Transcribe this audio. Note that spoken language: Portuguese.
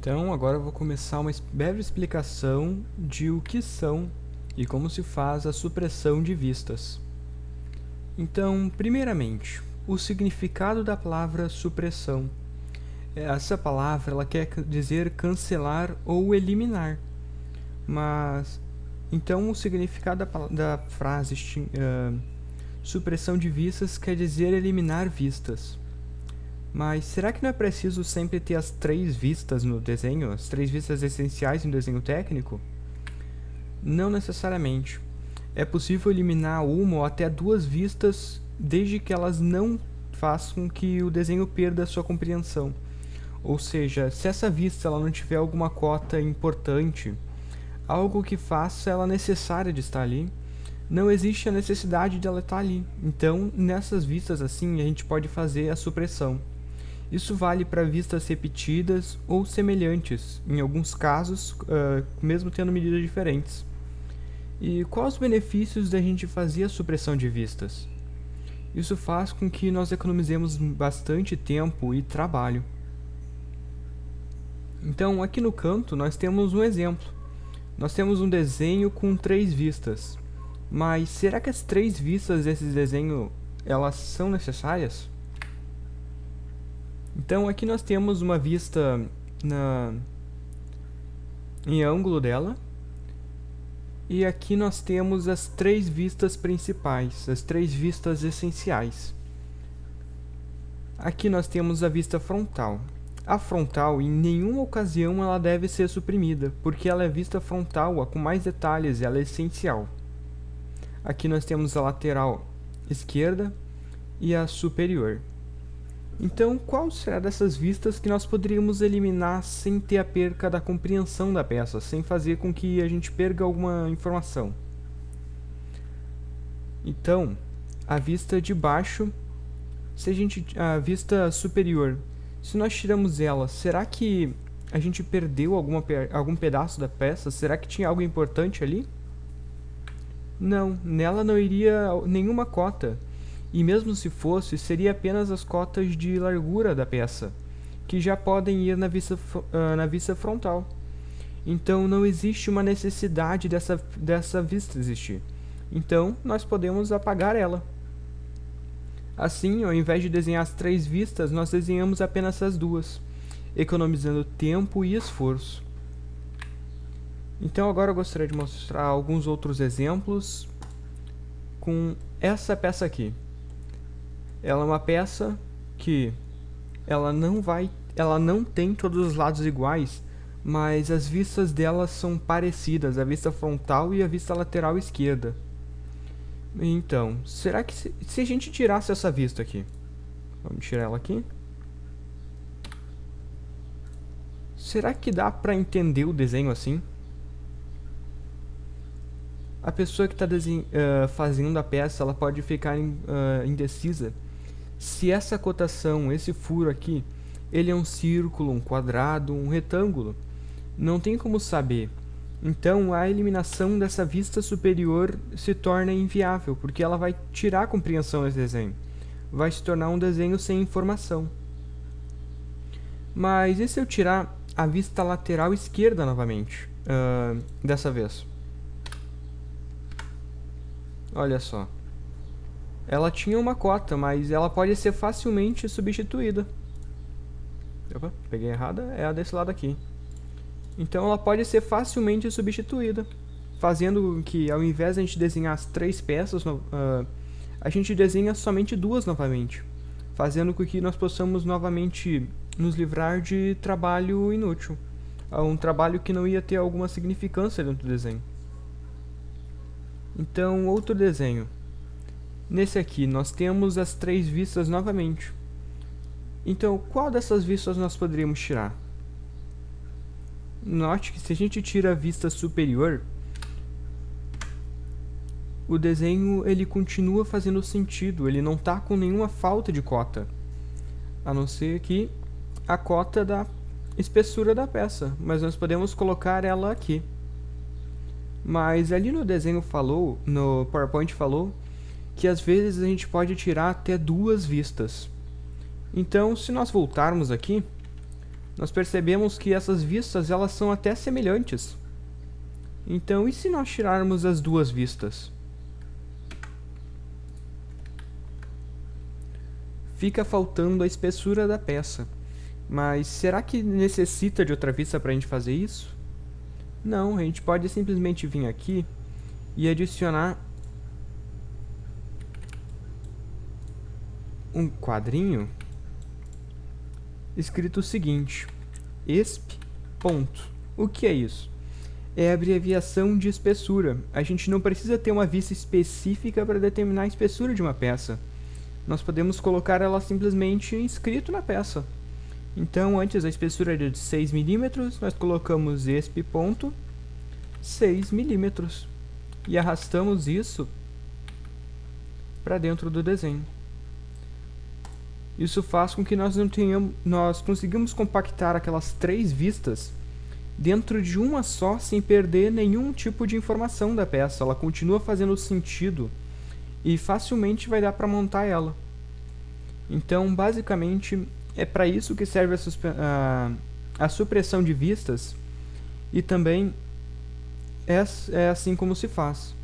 Então, agora eu vou começar uma breve explicação de o que são e como se faz a supressão de vistas. Então, primeiramente, o significado da palavra supressão. Essa palavra ela quer dizer cancelar ou eliminar, mas então o significado da frase supressão de vistas quer dizer eliminar vistas. Mas será que não é preciso sempre ter as 3 vistas no desenho, as 3 vistas essenciais no desenho técnico? Não necessariamente. É possível eliminar uma ou até 2 vistas, desde que elas não façam que o desenho perda sua compreensão. Ou seja, se essa vista ela não tiver alguma cota importante, algo que faça ela necessária de estar ali, não existe a necessidade de ela estar ali. Então, nessas vistas assim, a gente pode fazer a supressão. Isso vale para vistas repetidas ou semelhantes, em alguns casos, mesmo tendo medidas diferentes. E quais os benefícios da gente fazer a supressão de vistas? Isso faz com que nós economizemos bastante tempo e trabalho. Então, aqui no canto, nós temos um exemplo. Nós temos um desenho com 3 vistas. Mas será que as 3 vistas desse desenho elas são necessárias? Então aqui nós temos uma vista em ângulo dela. E aqui nós temos as 3 vistas principais, as 3 vistas essenciais. Aqui nós temos a vista frontal. A frontal, em nenhuma ocasião, ela deve ser suprimida, porque ela é vista frontal, com mais detalhes, ela é essencial. Aqui nós temos a lateral esquerda e a superior. Então, qual será dessas vistas que nós poderíamos eliminar sem ter a perca da compreensão da peça, sem fazer com que a gente perca alguma informação? Então, a vista de baixo, a vista superior, se nós tiramos ela, será que a gente perdeu algum pedaço da peça? Será que tinha algo importante ali? Não, nela não iria nenhuma cota. E mesmo se fosse, seria apenas as cotas de largura da peça, que já podem ir na vista frontal. Então não existe uma necessidade dessa vista existir. Então nós podemos apagar ela. Assim, ao invés de desenhar as 3 vistas, nós desenhamos apenas as 2, economizando tempo e esforço. Então agora eu gostaria de mostrar alguns outros exemplos com essa peça aqui. Ela é uma peça que ela não tem todos os lados iguais, mas as vistas dela são parecidas, a vista frontal e a vista lateral esquerda. Então, será que se a gente tirasse essa vista aqui, vamos tirar ela aqui, será que dá para entender o desenho assim? A pessoa que está fazendo a peça, ela pode ficar indecisa se essa cotação, esse furo aqui, ele é um círculo, um quadrado, um retângulo. Não tem como saber. Então a eliminação dessa vista superior se torna inviável, porque ela vai tirar a compreensão desse desenho. Vai se tornar um desenho sem informação. Mas e se eu tirar a vista lateral esquerda novamente? Dessa vez. Olha só. Ela tinha uma cota, mas ela pode ser facilmente substituída. Opa, peguei errada, é a desse lado aqui. Então ela pode ser facilmente substituída, fazendo que ao invés de a gente desenhar as 3 peças, a gente desenha somente 2 novamente, fazendo com que nós possamos novamente nos livrar de trabalho inútil, um trabalho que não ia ter alguma significância dentro do desenho. Então, outro desenho. Nesse aqui, nós temos as 3 vistas novamente. Então, qual dessas vistas nós poderíamos tirar? Note que se a gente tira a vista superior, o desenho ele continua fazendo sentido, ele não está com nenhuma falta de cota. A não ser que a cota da espessura da peça, mas nós podemos colocar ela aqui. Mas ali no desenho no PowerPoint falou, que às vezes a gente pode tirar até 2 vistas. Então, se nós voltarmos aqui, nós percebemos que essas vistas elas são até semelhantes. Então, e se nós tirarmos as duas vistas? Fica faltando a espessura da peça. Mas será que necessita de outra vista para a gente fazer isso? Não, a gente pode simplesmente vir aqui e adicionar um quadrinho escrito o seguinte: esp. Ponto. O que é isso? É a abreviação de espessura. A gente não precisa ter uma vista específica para determinar a espessura de uma peça. Nós podemos colocar ela simplesmente escrito na peça. Então, antes a espessura era de 6 mm, nós colocamos esp. Ponto 6 mm e arrastamos isso para dentro do desenho. Isso faz com que nós conseguimos compactar aquelas 3 vistas dentro de uma só, sem perder nenhum tipo de informação da peça. Ela continua fazendo sentido e facilmente vai dar para montar ela. Então, basicamente, é para isso que serve a supressão de vistas, e também é assim como se faz.